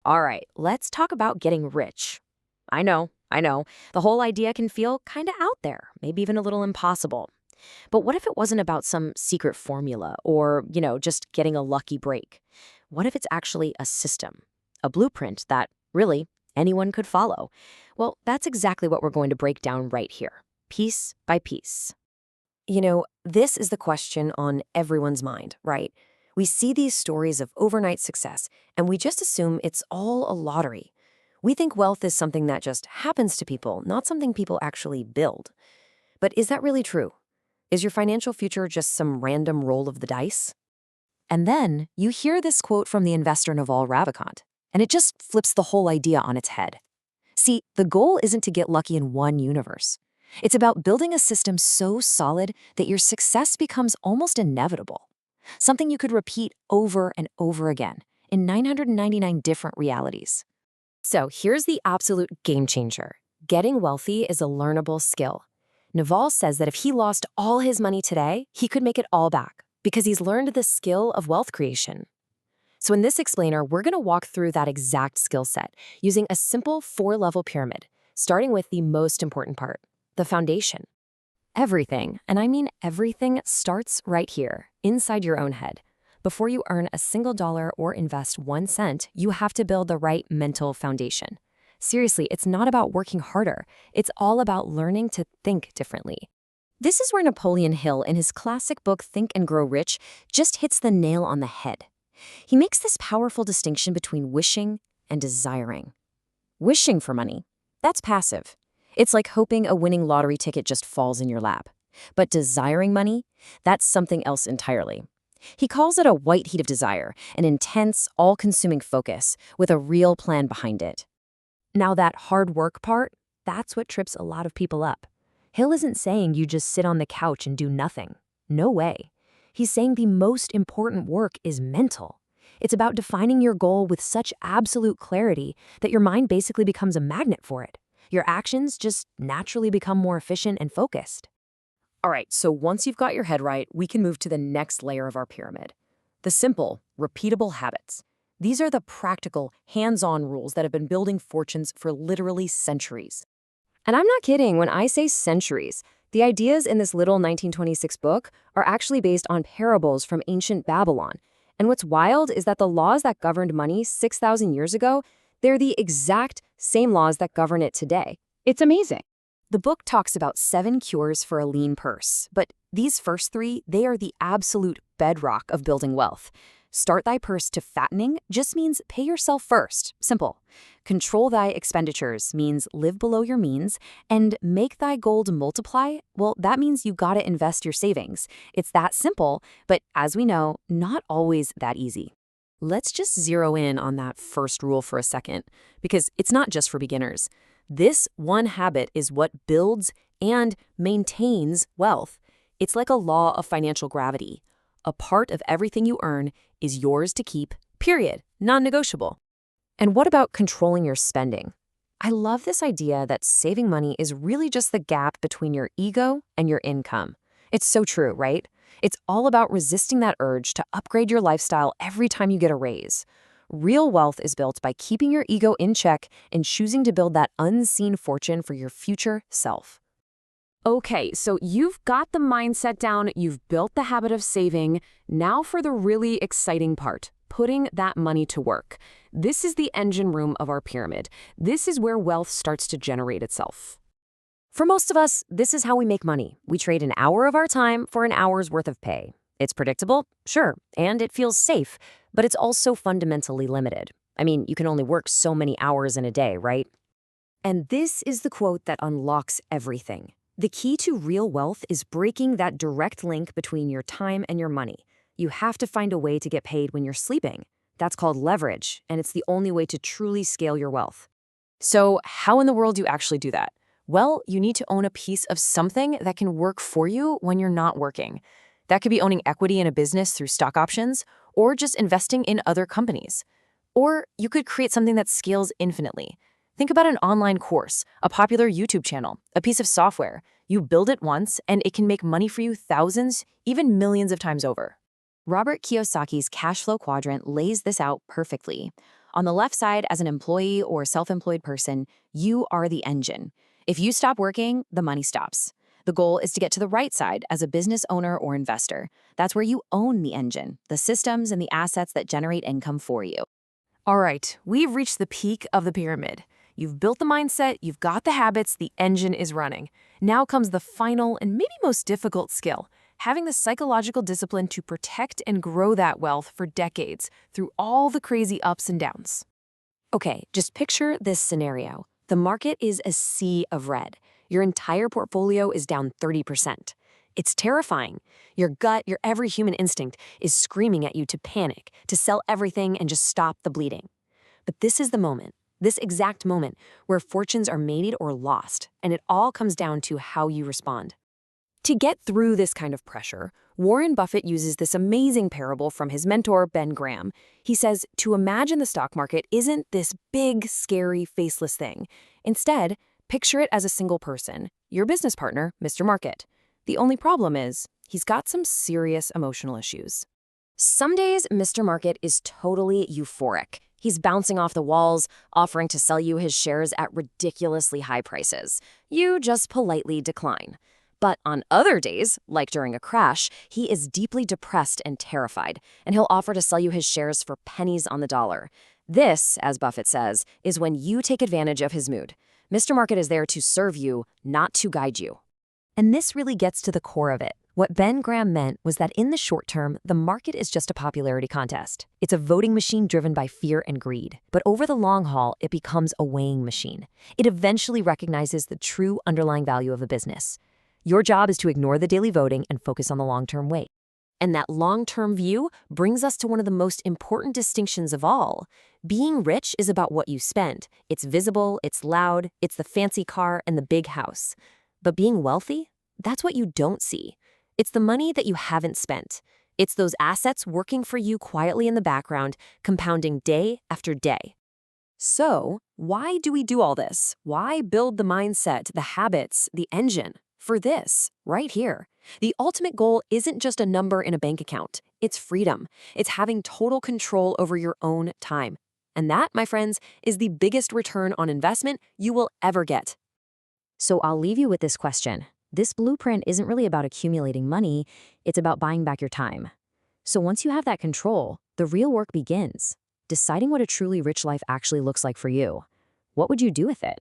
All right, let's talk about getting rich. I know. The whole idea can feel kind of out there, maybe even a little impossible. But what if it wasn't about some secret formula or, just getting a lucky break? What if it's actually a system, a blueprint that really anyone could follow? Well, that's exactly what we're going to break down right here, piece by piece. This is the question on everyone's mind, right? We see these stories of overnight success, and we just assume it's all a lottery. We think wealth is something that just happens to people, not something people actually build. But is that really true? Is your financial future just some random roll of the dice? And then you hear this quote from the investor Naval Ravikant, and it just flips the whole idea on its head. See, the goal isn't to get lucky in one universe. It's about building a system so solid that your success becomes almost inevitable. Something you could repeat over and over again in 999 different realities. So here's the absolute game changer. Getting wealthy is a learnable skill. Naval says that if he lost all his money today, he could make it all back because he's learned the skill of wealth creation. So in this explainer, we're going to walk through that exact skill set using a simple 4-level pyramid, starting with the most important part, the foundation. Everything, and I mean everything, starts right here, inside your own head. Before you earn a single dollar or invest 1 cent, you have to build the right mental foundation. Seriously, it's not about working harder. It's all about learning to think differently. This is where Napoleon Hill, in his classic book Think and Grow Rich, just hits the nail on the head. He makes this powerful distinction between wishing and desiring. Wishing for money, that's passive. It's like hoping a winning lottery ticket just falls in your lap. But desiring money, that's something else entirely. He calls it a white heat of desire, an intense, all-consuming focus with a real plan behind it. Now that hard work part, that's what trips a lot of people up. Hill isn't saying you just sit on the couch and do nothing. No way. He's saying the most important work is mental. It's about defining your goal with such absolute clarity that your mind basically becomes a magnet for it. Your actions just naturally become more efficient and focused. All right, so once you've got your head right, we can move to the next layer of our pyramid. The simple, repeatable habits. These are the practical, hands-on rules that have been building fortunes for literally centuries. And I'm not kidding when I say centuries. The ideas in this little 1926 book are actually based on parables from ancient Babylon. And what's wild is that the laws that governed money 6,000 years ago, they're the exact same laws that govern it today. It's amazing. The book talks about 7 cures for a lean purse, but these first 3, they are the absolute bedrock of building wealth. Start thy purse to fattening just means pay yourself first. Simple. Control thy expenditures means live below your means. And make thy gold multiply, well, that means you gotta invest your savings. It's that simple, but as we know, not always that easy. Let's just zero in on that first rule for a second, because it's not just for beginners. This one habit is what builds and maintains wealth. It's like a law of financial gravity. A part of everything you earn is yours to keep, period, non-negotiable. And what about controlling your spending? I love this idea that saving money is really just the gap between your ego and your income. It's so true, right? It's all about resisting that urge to upgrade your lifestyle every time you get a raise. Real wealth is built by keeping your ego in check and choosing to build that unseen fortune for your future self. Okay, so you've got the mindset down, you've built the habit of saving. Now for the really exciting part, putting that money to work. This is the engine room of our pyramid. This is where wealth starts to generate itself. For most of us, this is how we make money. We trade an hour of our time for an hour's worth of pay. It's predictable, sure, and it feels safe, but it's also fundamentally limited. I mean, you can only work so many hours in a day, right? And this is the quote that unlocks everything. The key to real wealth is breaking that direct link between your time and your money. You have to find a way to get paid when you're sleeping. That's called leverage, and it's the only way to truly scale your wealth. So how in the world do you actually do that? Well, you need to own a piece of something that can work for you when you're not working. That could be owning equity in a business through stock options, or just investing in other companies. Or you could create something that scales infinitely. Think about an online course, a popular YouTube channel, a piece of software. You build it once, and it can make money for you thousands, even millions of times over. Robert Kiyosaki's cash flow quadrant lays this out perfectly. On the left side, as an employee or self-employed person, you are the engine. If you stop working, the money stops. The goal is to get to the right side as a business owner or investor. That's where you own the engine, the systems and the assets that generate income for you. All right, we've reached the peak of the pyramid. You've built the mindset, you've got the habits, the engine is running. Now comes the final and maybe most difficult skill, having the psychological discipline to protect and grow that wealth for decades through all the crazy ups and downs. Okay, just picture this scenario. The market is a sea of red. Your entire portfolio is down 30%. It's terrifying. Your gut, your every human instinct is screaming at you to panic, to sell everything and just stop the bleeding. But this is the moment, this exact moment, where fortunes are made or lost, and it all comes down to how you respond. To get through this kind of pressure, Warren Buffett uses this amazing parable from his mentor, Ben Graham. He says to imagine the stock market isn't this big, scary, faceless thing. Instead, picture it as a single person, your business partner, Mr. Market. The only problem is, he's got some serious emotional issues. Some days, Mr. Market is totally euphoric. He's bouncing off the walls, offering to sell you his shares at ridiculously high prices. You just politely decline. But on other days, like during a crash, he is deeply depressed and terrified, and he'll offer to sell you his shares for pennies on the dollar. This, as Buffett says, is when you take advantage of his mood. Mr. Market is there to serve you, not to guide you. And this really gets to the core of it. What Ben Graham meant was that in the short term, the market is just a popularity contest. It's a voting machine driven by fear and greed. But over the long haul, it becomes a weighing machine. It eventually recognizes the true underlying value of a business. Your job is to ignore the daily voting and focus on the long-term weight. And that long-term view brings us to one of the most important distinctions of all. Being rich is about what you spend. It's visible, it's loud, it's the fancy car and the big house. But being wealthy, that's what you don't see. It's the money that you haven't spent. It's those assets working for you quietly in the background, compounding day after day. So, why do we do all this? Why build the mindset, the habits, the engine? For this, right here. The ultimate goal isn't just a number in a bank account. It's freedom. It's having total control over your own time. And that, my friends, is the biggest return on investment you will ever get. So I'll leave you with this question. This blueprint isn't really about accumulating money, it's about buying back your time. So once you have that control, the real work begins. Deciding what a truly rich life actually looks like for you. What would you do with it?